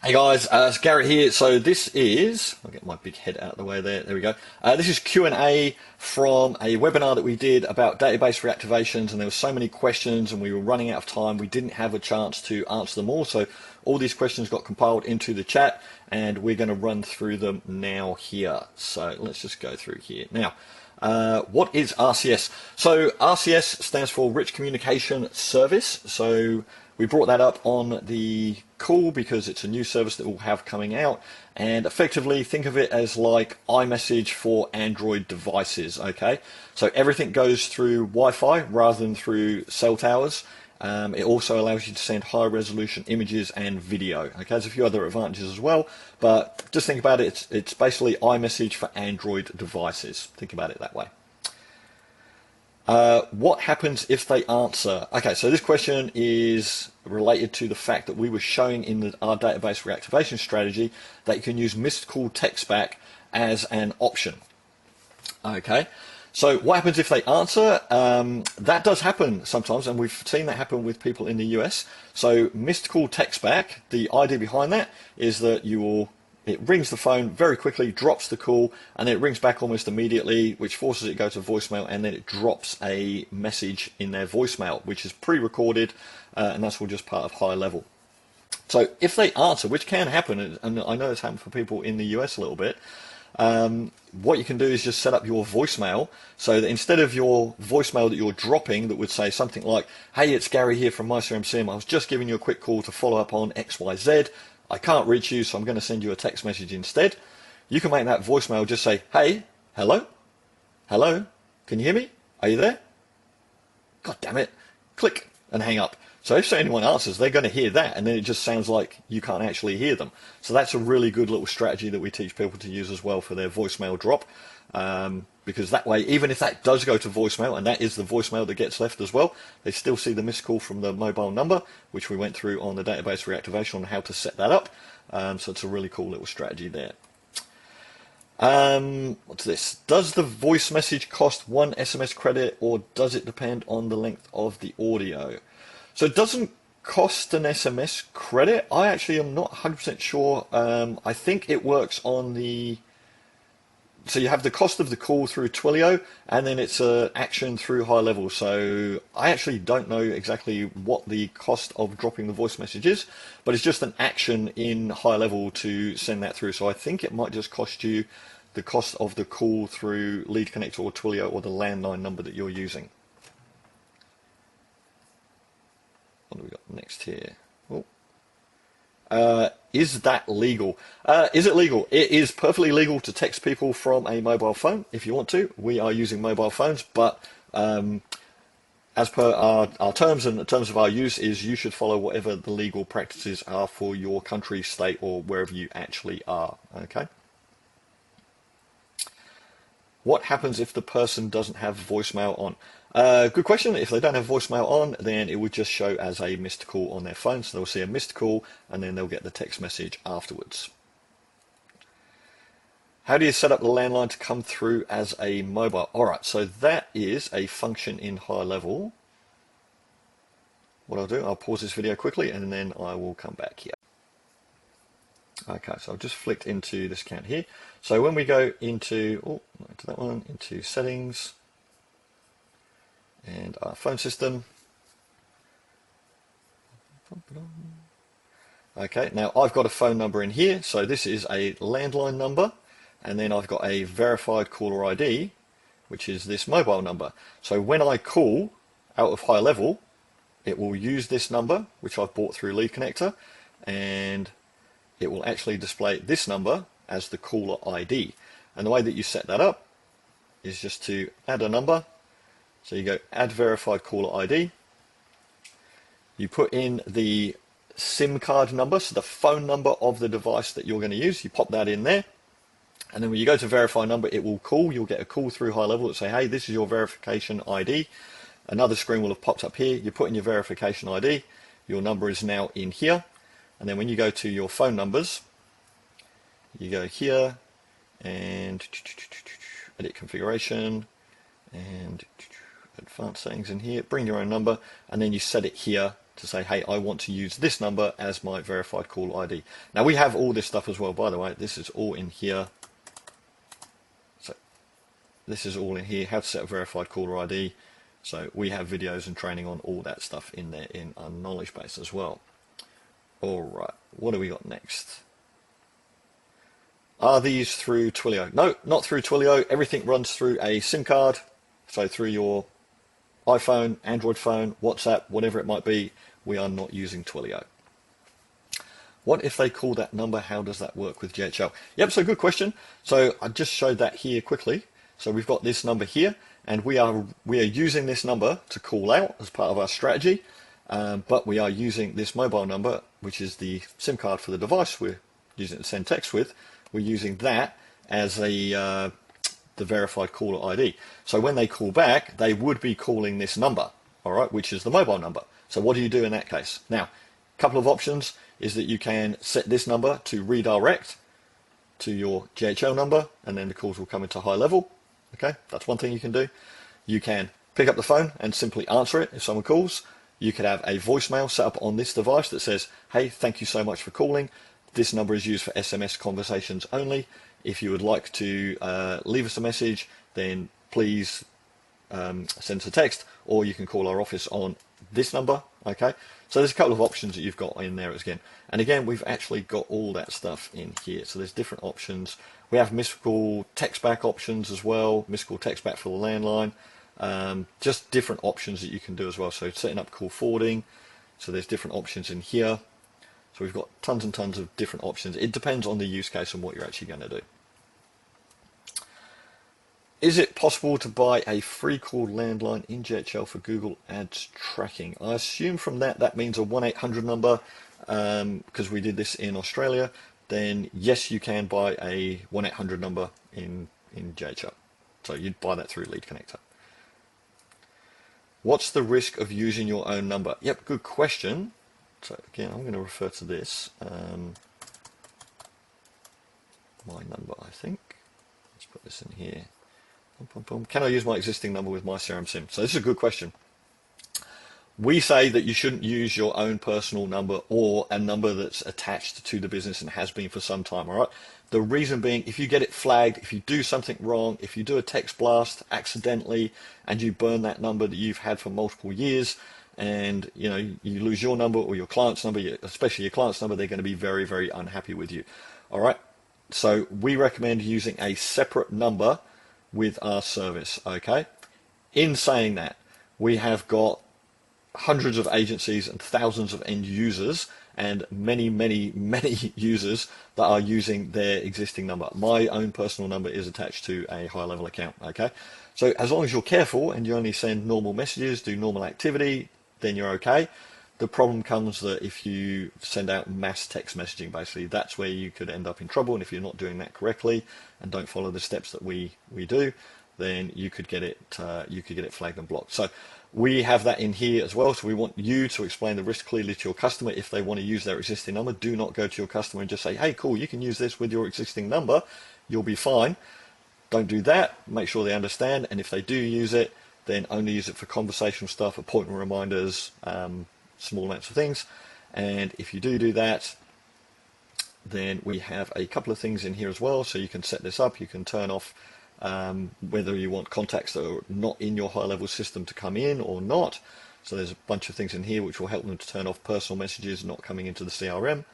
Hey guys, it's Gary here. So this is, I'll get my big head out of the way there. There we go. This is Q&A from a webinar that we did about database reactivations, and there were so many questions and we were running out of time. We didn't have a chance to answer them all. So all these questions got compiled into the chat and we're going to run through them now here. So let's just go through here. Now, what is RCS? So RCS stands for Rich Communication Service. So we brought that up on the call because it's a new service that we'll have coming out, and effectively think of it as like iMessage for Android devices. Okay, so everything goes through Wi-Fi rather than through cell towers. It also allows you to send high resolution images and video. Okay, there's a few other advantages as well, but just think about it, it's basically iMessage for Android devices. Think about it that way. What happens if they answer? Okay, so this question is related to the fact that we were showing in our database reactivation strategy that you can use missed call text back as an option. Okay, so what happens if they answer? That does happen sometimes, and we've seen that happen with people in the US. So missed call text back, the idea behind that is that it rings the phone very quickly, drops the call, and then it rings back almost immediately, which forces it to go to voicemail, and then it drops a message in their voicemail, which is pre-recorded, and that's all just part of HighLevel. So if they answer, which can happen, and I know it's happened for people in the US a little bit, what you can do is just set up your voicemail so that instead of your voicemail that you're dropping that would say something like, hey, it's Gary here from MyCRMSim, I was just giving you a quick call to follow up on XYZ. I can't reach you, so I'm going to send you a text message instead. You can make that voicemail just say, hey, hello, can you hear me? Are you there? God damn it. Click and hang up. So if anyone answers, they're going to hear that, and then it just sounds like you can't actually hear them. So that's a really good little strategy that we teach people to use as well for their voicemail drop. Because that way, even if that does go to voicemail, and that is the voicemail that gets left as well, they still see the missed call from the mobile number, which we went through on the database reactivation on how to set that up. So it's a really cool little strategy there. What's this? Does the voice message cost 1 SMS credit, or does it depend on the length of the audio? So it doesn't cost an SMS credit. I actually am not 100% sure. I think it works on the... So you have the cost of the call through Twilio, and then it's an action through HighLevel. So I actually don't know exactly what the cost of dropping the voice message is, but it's just an action in HighLevel to send that through. So I think it might just cost you the cost of the call through Lead Connector or Twilio or the landline number that you're using. What do we got next here? Is that legal? Is it legal? It is perfectly legal to text people from a mobile phone if you want to. We are using mobile phones, but as per our terms and the terms of our use is you should follow whatever the legal practices are for your country, state, or wherever you actually are. Okay. What happens if the person doesn't have voicemail on? Good question. If they don't have voicemail on, then it would just show as a missed call on their phone. So they'll see a missed call and then they'll get the text message afterwards. How do you set up the landline to come through as a mobile? All right, so that is a function in HighLevel. What I'll do, I'll pause this video quickly and then I will come back here. Okay, so I've just flicked into this account here. So when we go into, into settings and our phone system. Okay, now I've got a phone number in here. So this is a landline number, and then I've got a verified caller ID, which is this mobile number. So when I call out of HighLevel, it will use this number, which I've bought through Lead Connector, and it will actually display this number as the caller ID. And the way that you set that up is just to add a number. So you go add verified caller ID. You put in the SIM card number, so the phone number of the device that you're going to use. You pop that in there. And then when you go to verify number, it will call. You'll get a call through HighLevel that say, hey, this is your verification ID. Another screen will have popped up here. You put in your verification ID. Your number is now in here. And then when you go to your phone numbers, you go here and edit configuration and advanced settings in here, bring your own number, and then you set it here to say, hey, I want to use this number as my verified caller ID. Now we have all this stuff as well, by the way. This is all in here. So this is all in here, how to set a verified caller ID. So we have videos and training on all that stuff in there in our knowledge base as well. All right, what do we got next? Are these through Twilio? No, not through Twilio. Everything runs through a SIM card. So through your iPhone, Android phone, WhatsApp, whatever it might be, we are not using Twilio. What if they call that number? How does that work with GHL? Yep, so good question. So I just showed that here quickly. So we've got this number here, and we are using this number to call out as part of our strategy, but we are using this mobile number, which is the SIM card for the device we're using to send text with. We're using that as the verified caller ID. So when they call back, they would be calling this number, all right, which is the mobile number. So what do you do in that case? Now, a couple of options is that you can set this number to redirect to your GHL number, and then the calls will come into HighLevel. Okay, that's one thing you can do. You can pick up the phone and simply answer it if someone calls. You could have a voicemail set up on this device that says, hey, thank you so much for calling. This number is used for SMS conversations only. If you would like to leave us a message, then please send us a text, or you can call our office on this number. Okay, so there's a couple of options that you've got in there again. And again, we've actually got all that stuff in here. So there's different options. We have missed call text back options as well, missed call text back for the landline. Just different options that you can do as well. So setting up call forwarding. So there's different options in here. So we've got tons and tons of different options. It depends on the use case and what you're actually going to do. Is it possible to buy a free call landline in GHL for Google Ads tracking? I assume from that means a 1-800 number, because we did this in Australia. Then yes, you can buy a 1-800 number in GHL. So you'd buy that through Lead Connector. What's the risk of using your own number? Yep, good question. So again, I'm going to refer to this. My number, I think. Let's put this in here. Can I use my existing number with my CRM SIM? So this is a good question. We say that you shouldn't use your own personal number or a number that's attached to the business and has been for some time, all right? The reason being, if you get it flagged, if you do something wrong, if you do a text blast accidentally and you burn that number that you've had for multiple years, and you know you lose your number or your client's number, especially your client's number, they're going to be very, very unhappy with you, all right? So we recommend using a separate number with our service, okay? In saying that, we have got hundreds of agencies and thousands of end users and many, many, many users that are using their existing number. My own personal number is attached to a HighLevel account, okay? So as long as you're careful and you only send normal messages, do normal activity, then you're okay. The problem comes that if you send out mass text messaging, basically, that's where you could end up in trouble. And if you're not doing that correctly and don't follow the steps that we do, then you could get it flagged and blocked. So we have that in here as well. So we want you to explain the risk clearly to your customer. If they want to use their existing number, do not go to your customer and just say, hey, cool, you can use this with your existing number. You'll be fine. Don't do that. Make sure they understand. And if they do use it, then only use it for conversational stuff, appointment reminders, small amounts of things. And if you do that, then we have a couple of things in here as well. So you can set this up. You can turn off whether you want contacts that are not in your HighLevel system to come in or not. So there's a bunch of things in here which will help them to turn off personal messages not coming into the CRM.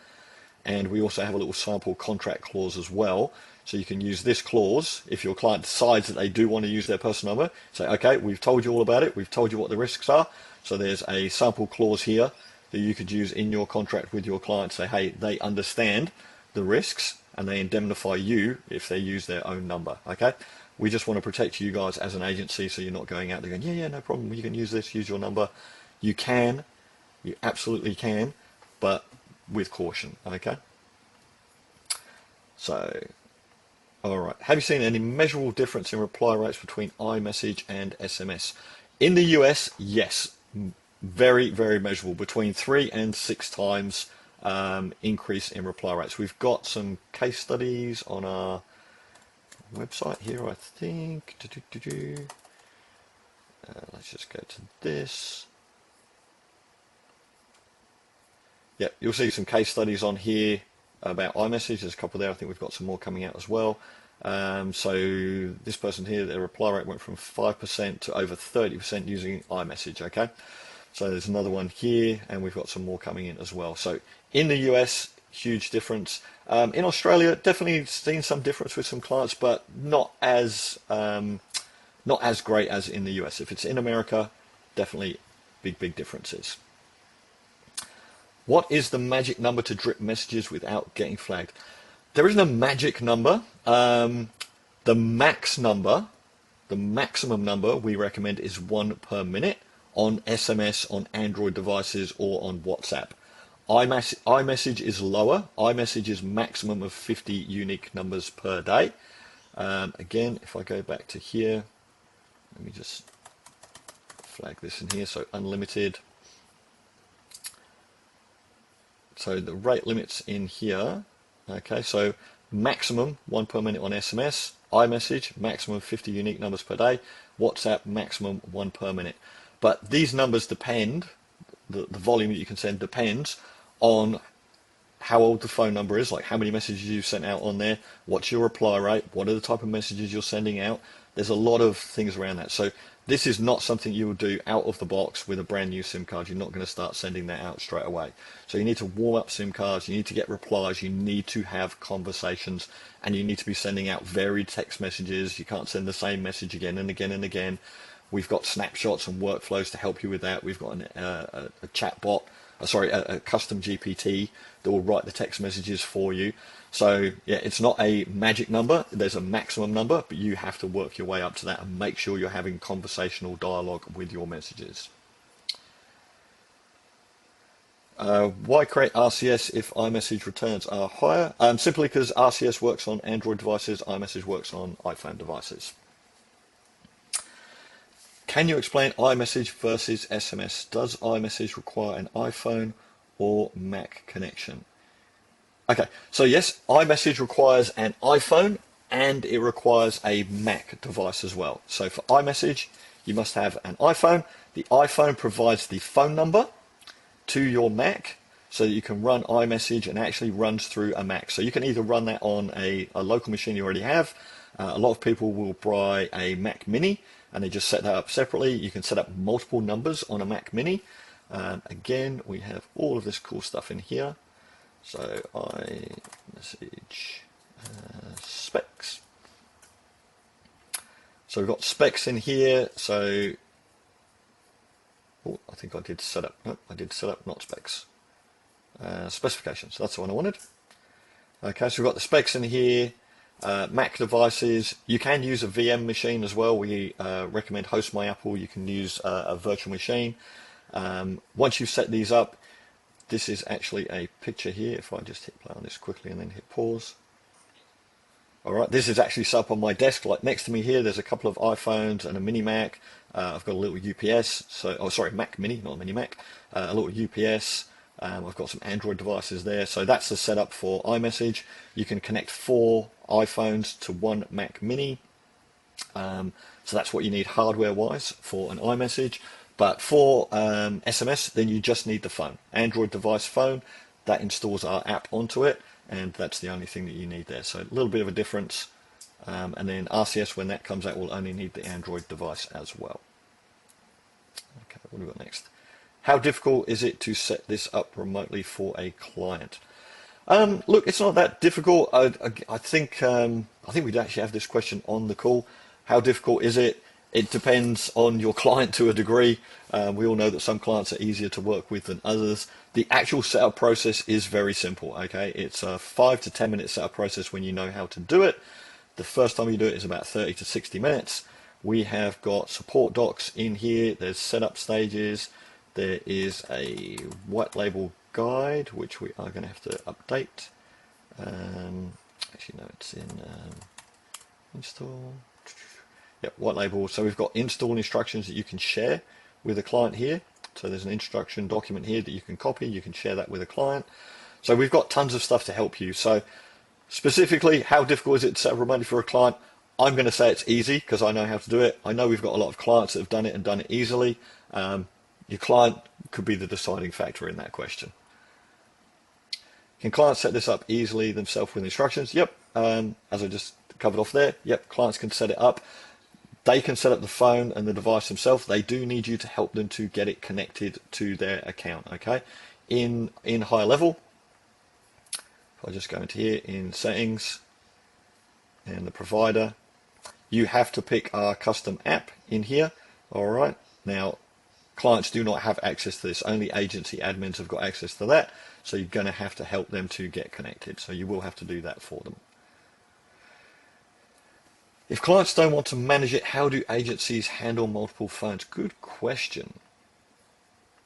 And we also have a little sample contract clause as well. So you can use this clause if your client decides that they do want to use their personal number. Say, okay, we've told you all about it. We've told you what the risks are. So there's a sample clause here that you could use in your contract with your client. Say, hey, they understand the risks and they indemnify you if they use their own number. Okay, we just want to protect you guys as an agency, so you're not going out there going, yeah, no problem, you can use this, use your number. You can, you absolutely can, but with caution. Okay, so all right, have you seen any measurable difference in reply rates between iMessage and SMS? In the US, yes, very, very measurable, between 3 and 6 times increase in reply rates. We've got some case studies on our website here, I think. Let's just go to this. yeah, you'll see some case studies on here about iMessage. There's a couple there. I think we've got some more coming out as well. So this person here, their reply rate went from 5% to over 30% using iMessage. Okay, so there's another one here, and we've got some more coming in as well. So in the US, huge difference. In Australia, definitely seen some difference with some clients, but not as great as in the US. If it's in America, definitely big differences. What is the magic number to drip messages without getting flagged? There isn't a magic number. The max number, the maximum number we recommend is 1 per minute on SMS, on Android devices, or on WhatsApp. iMessage is lower. iMessage is maximum of 50 unique numbers per day. Again, if I go back to here, let me just flag this in here. So unlimited. So the rate limits in here. Okay, so maximum 1 per minute on SMS, iMessage maximum 50 unique numbers per day, WhatsApp maximum 1 per minute. But these numbers depend, the volume that you can send depends on how old the phone number is, like how many messages you've sent out on there, what's your reply rate, what are the type of messages you're sending out. There's a lot of things around that. So this is not something you will do out of the box with a brand new SIM card. You're not going to start sending that out straight away. So you need to warm up SIM cards, you need to get replies, you need to have conversations, and you need to be sending out varied text messages. You can't send the same message again and again and again. We've got snapshots and workflows to help you with that. We've got a chat bot, a custom GPT that will write the text messages for you. So yeah, it's not a magic number. There's a maximum number, but you have to work your way up to that and make sure you're having conversational dialogue with your messages. Why create RCS if iMessage returns are higher? Simply because RCS works on Android devices, iMessage works on iPhone devices. Can you explain iMessage versus SMS? Does iMessage require an iPhone or Mac connection? Okay, so yes, iMessage requires an iPhone and it requires a Mac device as well. So for iMessage, you must have an iPhone. The iPhone provides the phone number to your Mac so that you can run iMessage, and actually runs through a Mac. So you can either run that on a local machine you already have. A lot of people will buy a Mac Mini and they just set that up separately. You can set up multiple numbers on a Mac Mini. Again, we have all of this cool stuff in here. So iMessage specs. So we've got specs in here. So I think I did set up. No, I did set up, not specs. Specifications. That's the one I wanted. Okay, so we've got the specs in here. Mac devices. You can use a VM machine as well. We recommend Host My Apple. You can use a virtual machine. Once you've set these up, this is actually a picture here. If I just hit play on this quickly and then hit pause. All right, this is actually set up on my desk. Like next to me here, there's a couple of iPhones and a mini Mac. I've got a little UPS. Mac Mini, not a mini Mac. A little UPS. I've got some Android devices there. So that's the setup for iMessage. You can connect 4 iPhones to 1 Mac Mini. So that's what you need hardware-wise for an iMessage. But for SMS, then you just need the phone. Android device phone, that installs our app onto it, and that's the only thing that you need there. So a little bit of a difference. And then RCS, when that comes out, will only need the Android device as well. Okay, what do we got next? How difficult is it to set this up remotely for a client? Look, it's not that difficult. I think we'd actually have this question on the call. How difficult is it? It depends on your client to a degree. We all know that some clients are easier to work with than others. The actual setup process is very simple. Okay, it's a 5 to 10 minute setup process when you know how to do it. The first time you do it is about 30 to 60 minutes. We have got support docs in here. There's setup stages. There is a white label guide, which we are going to have to update. Actually, no, it's in install. Yep, white label. So we've got install instructions that you can share with a client here. So there's an instruction document here that you can copy. You can share that with a client. So we've got tons of stuff to help you. So specifically, how difficult is it to set up remotely for a client? I'm going to say it's easy because I know how to do it. I know we've got a lot of clients that have done it and done it easily. Your client could be the deciding factor in that question. Can clients set this up easily themselves with instructions? Yep. As I just covered off there, yep, clients can set it up. They can set up the phone and the device themselves. They do need you to help them to get it connected to their account, okay? In HighLevel, if I just go into here in settings and the provider, you have to pick our custom app in here, all right? Now, clients do not have access to this. Only agency admins have got access to that, so you're going to have to help them to get connected. So you will have to do that for them. If clients don't want to manage it, how do agencies handle multiple phones? Good question.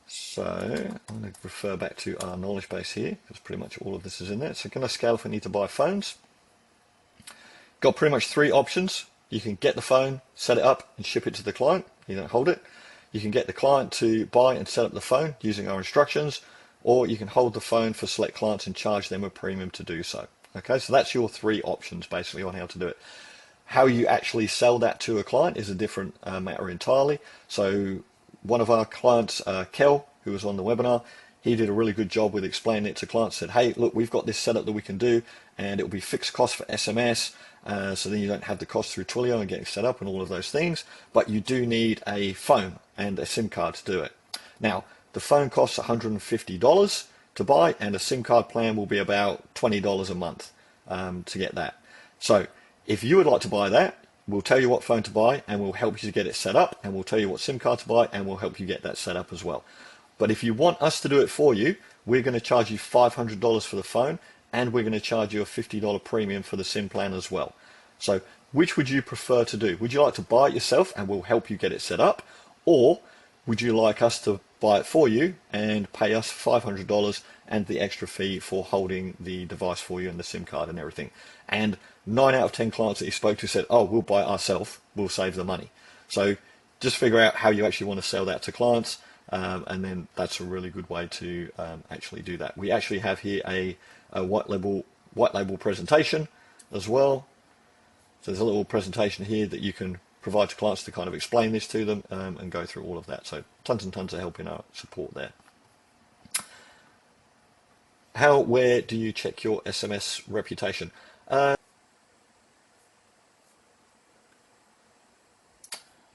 So I'm going to refer back to our knowledge base here, because pretty much all of this is in there. So can I scale if I need to buy phones? Got pretty much 3 options. You can get the phone, set it up, and ship it to the client. You don't hold it. You can get the client to buy and set up the phone using our instructions, or you can hold the phone for select clients and charge them a premium to do so. Okay, so that's your 3 options basically on how to do it. How you actually sell that to a client is a different matter entirely. So one of our clients, Kel, who was on the webinar, he did a really good job with explaining it to clients. Said, hey, look, we've got this setup that we can do, and it will be fixed cost for SMS, so then you don't have the cost through Twilio and getting set up and all of those things, but you do need a phone and a SIM card to do it. Now, the phone costs $150 to buy, and a SIM card plan will be about $20 a month to get that. So if you would like to buy that, we'll tell you what phone to buy and we'll help you to get it set up, and we'll tell you what SIM card to buy and we'll help you get that set up as well. But if you want us to do it for you, we're going to charge you $500 for the phone, and we're going to charge you a $50 premium for the SIM plan as well. So which would you prefer to do? Would you like to buy it yourself and we'll help you get it set up? Or would you like us to buy it for you and pay us $500 and the extra fee for holding the device for you and the SIM card and everything? And 9 out of 10 clients that you spoke to said, oh, we'll buy it ourselves, we'll save the money. So just figure out how you actually want to sell that to clients, and then that's a really good way to actually do that. We actually have here a white label presentation as well. So there's a little presentation here that you can provide to clients to kind of explain this to them and go through all of that. So tons and tons of help in our support there. Where do you check your SMS reputation?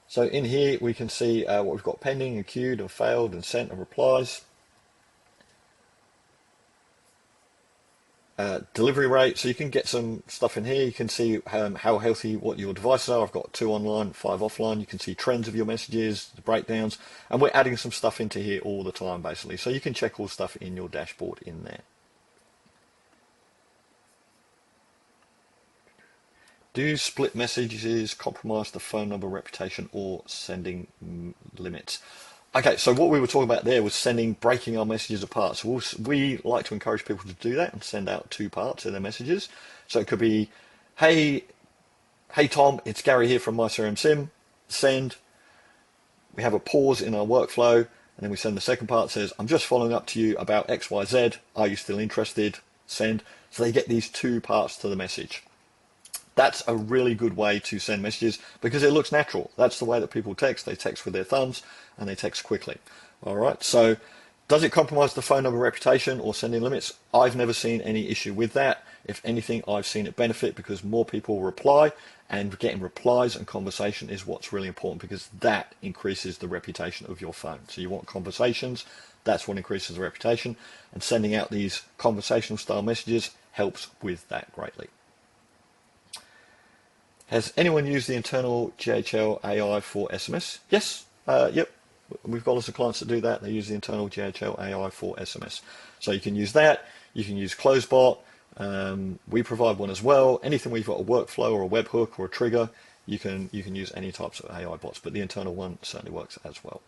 So in here we can see what we've got pending and queued and failed and sent and replies. Delivery rate, so you can get some stuff in here. You can see how healthy what your devices are. I've got 2 online, 5 offline. You can see trends of your messages, the breakdowns, and we're adding some stuff into here all the time basically. So you can check all stuff in your dashboard in there. Do split messages compromise the phone number reputation or sending limits? Okay, so what we were talking about there was breaking our messages apart. So we like to encourage people to do that and send out 2 parts of their messages. So it could be, hey Tom, it's Gary here from MyCRM send. We have a pause in our workflow, and then we send the second part that says, I'm just following up to you about XYZ. Are you still interested? Send. So they get these 2 parts to the message. That's a really good way to send messages because it looks natural. That's the way that people text. They text with their thumbs and they text quickly. All right. So does it compromise the phone number reputation or sending limits? I've never seen any issue with that. If anything, I've seen it benefit because more people reply, and getting replies and conversation is what's really important because that increases the reputation of your phone. So you want conversations. That's what increases the reputation, and sending out these conversational style messages helps with that greatly. Has anyone used the internal GHL AI for SMS? Yes. Yep. We've got lots of clients that do that. They use the internal GHL AI for SMS. So you can use that. You can use CloseBot. We provide one as well. Anything where you've got a workflow or a webhook or a trigger, you can use any types of AI bots, but the internal one certainly works as well.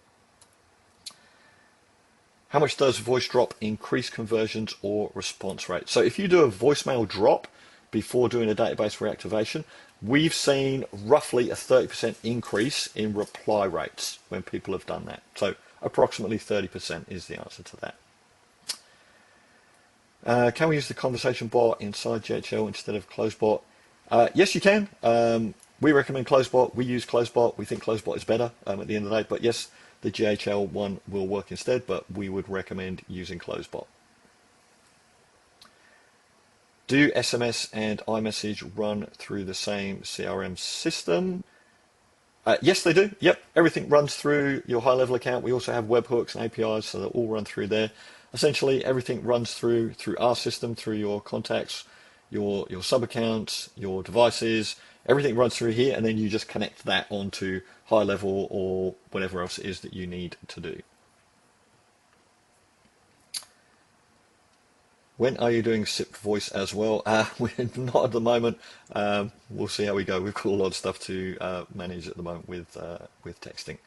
How much does voice drop increase conversions or response rate? So if you do a voicemail drop before doing a database reactivation, we've seen roughly a 30% increase in reply rates when people have done that. So approximately 30% is the answer to that. Can we use the conversation bot inside GHL instead of CloseBot? Yes, you can. We recommend CloseBot. We use CloseBot. We think CloseBot is better at the end of the day. But yes, the GHL one will work instead, but we would recommend using CloseBot. Do SMS and iMessage run through the same CRM system? Yes, they do. Yep, everything runs through your HighLevel account. We also have webhooks and APIs, so they'll all run through there. Essentially, everything runs through our system, through your contacts, your sub accounts, your devices. Everything runs through here, and then you just connect that onto HighLevel or whatever else it is that you need to do. When are you doing SIP voice as well? We're not at the moment. We'll see how we go. We've got a lot of stuff to manage at the moment with texting.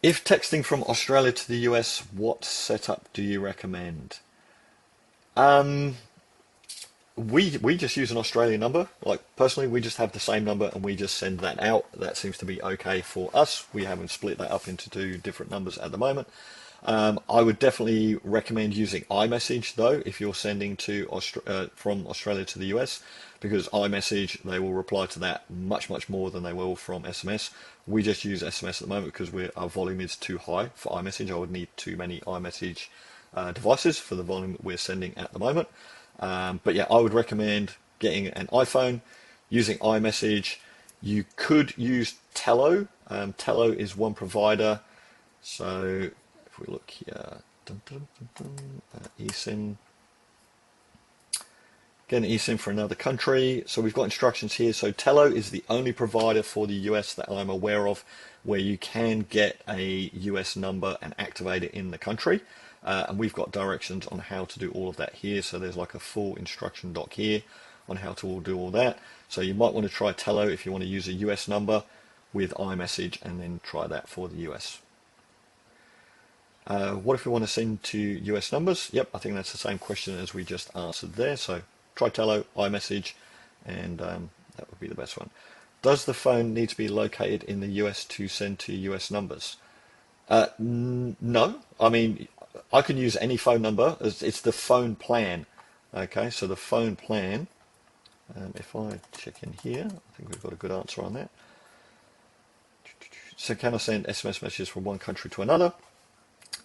If texting from Australia to the US, what setup do you recommend? We just use an Australian number. Like personally, we just have the same number and we just send that out. That seems to be okay for us. We haven't split that up into two different numbers at the moment. I would definitely recommend using iMessage though if you're sending to from Australia to the US, because iMessage, they will reply to that much more than they will from SMS. We just use SMS at the moment because our volume is too high for iMessage. I would need too many iMessage devices for the volume that we're sending at the moment. But yeah, I would recommend getting an iPhone, using iMessage. You could use Tello. Tello is one provider. So if we look here, eSIM, get an eSIM for another country. So we've got instructions here. So Tello is the only provider for the US that I'm aware of where you can get a US number and activate it in the country. And we've got directions on how to do all of that here. So there's like a full instruction doc here on how to do all that. So you might want to try Tello if you want to use a US number with iMessage and then try that for the US. What if we want to send to US numbers? Yep, I think that's the same question as we just answered there. So try Tello, iMessage, and that would be the best one. Does the phone need to be located in the US to send to US numbers? No, I mean, I can use any phone number. It's the phone plan. Okay, so the phone plan, if I check in here, I think we've got a good answer on that. So can I send SMS messages from one country to another?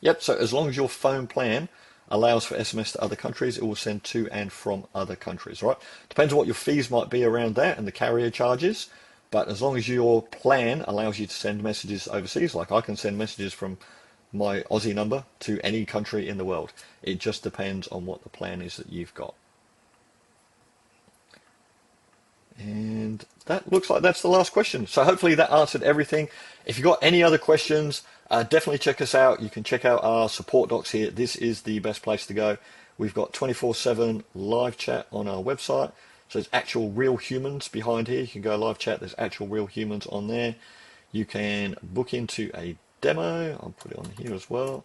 Yep, so as long as your phone plan allows for SMS to other countries, it will send to and from other countries, right? Depends on what your fees might be around that and the carrier charges, but as long as your plan allows you to send messages overseas, like I can send messages from my Aussie number to any country in the world. It just depends on what the plan is that you've got. And that looks like that's the last question. So hopefully that answered everything. If you've got any other questions, definitely check us out. You can check out our support docs here. This is the best place to go. We've got 24/7 live chat on our website. So there's actual real humans behind here. You can go live chat. There's actual real humans on there. You can book into a demo. I'll put it on here as well.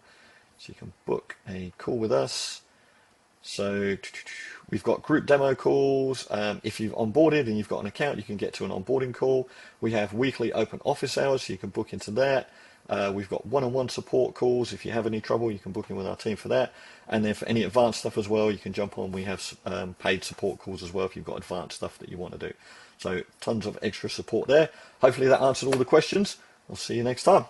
So you can book a call with us. So we've got group demo calls. If you've onboarded and you've got an account, you can get to an onboarding call. We have weekly open office hours, so you can book into that. We've got one-on-one support calls. If you have any trouble, you can book in with our team for that. And then for any advanced stuff as well, you can jump on. We have paid support calls as well if you've got advanced stuff that you want to do. So tons of extra support there. Hopefully that answered all the questions. I'll see you next time.